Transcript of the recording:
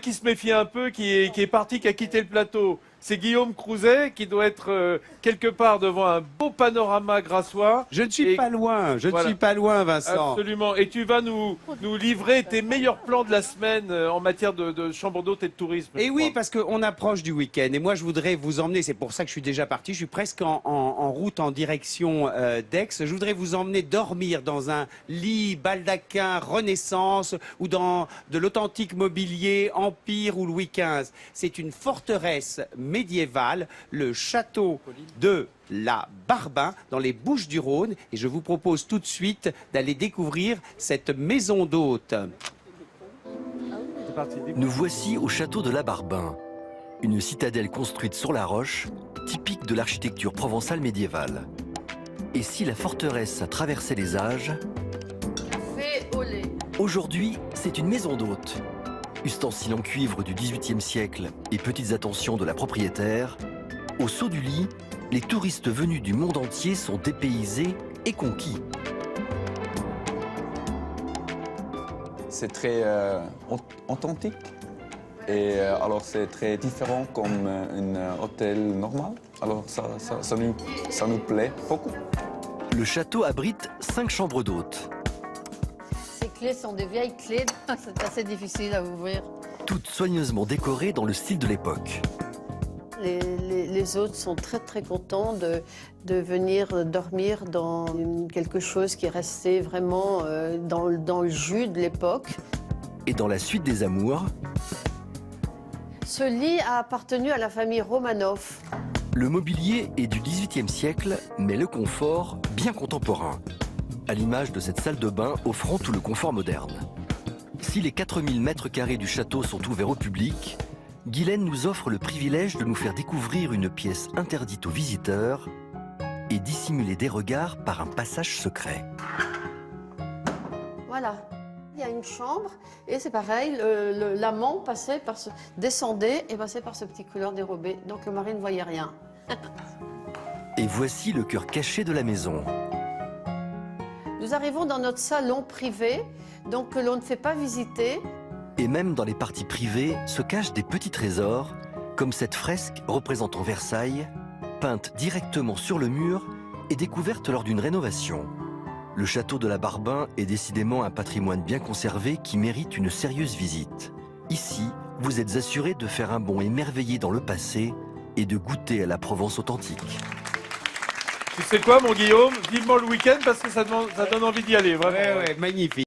qui se méfie un peu, qui est parti, qui a quitté le plateau. C'est Guillaume Crouzet qui doit être quelque part devant un beau panorama grassois. Je ne suis pas loin, je ne suis pas loin, Vincent. Absolument. Et tu vas nous livrer tes meilleurs plans de la semaine en matière de chambre d'hôte et de tourisme. Et oui, parce qu'on approche du week-end. Et moi, je voudrais vous emmener, c'est pour ça que je suis déjà parti, je suis presque en route en direction d'Aix. Je voudrais vous emmener dormir dans un lit baldaquin Renaissance ou dans de l'authentique mobilier Empire ou Louis XV. C'est une forteresse médiévale, le château de la Barbin dans les Bouches-du-Rhône. Et je vous propose tout de suite d'aller découvrir cette maison d'hôte. Nous voici au château de la Barbin, une citadelle construite sur la roche, typique de l'architecture provençale médiévale. Et si la forteresse a traversé les âges, aujourd'hui, c'est une maison d'hôte. Ustensiles en cuivre du XVIIIe siècle et petites attentions de la propriétaire, au saut du lit, les touristes venus du monde entier sont dépaysés et conquis. C'est très authentique et alors c'est très différent comme un hôtel normal. Alors ça nous plaît beaucoup. Le château abrite 5 chambres d'hôtes. Ces clés sont des vieilles clés, c'est assez difficile à ouvrir. Toutes soigneusement décorées dans le style de l'époque. Les hôtes sont très très contents de venir dormir dans quelque chose qui est resté vraiment dans le jus de l'époque. Et dans la suite des amours, ce lit a appartenu à la famille Romanov. le mobilier est du XVIIIe siècle, mais le confort bien contemporain. À l'image de cette salle de bain offrant tout le confort moderne. Si les 4000 mètres carrés du château sont ouverts au public, Guylaine nous offre le privilège de nous faire découvrir une pièce interdite aux visiteurs et dissimuler des regards par un passage secret. Voilà, il y a une chambre et c'est pareil, l'amant descendait et passait par ce petit couloir dérobé, donc le mari ne voyait rien. Et voici le cœur caché de la maison. Nous arrivons dans notre salon privé, donc que l'on ne fait pas visiter. Et même dans les parties privées se cachent des petits trésors, comme cette fresque représentant Versailles, peinte directement sur le mur et découverte lors d'une rénovation. Le château de la Barbin est décidément un patrimoine bien conservé qui mérite une sérieuse visite. Ici, vous êtes assuré de faire un bond émerveillé dans le passé et de goûter à la Provence authentique. Tu sais quoi, mon Guillaume? Vivement le week-end parce que ça donne envie d'y aller, vraiment. Ouais, magnifique.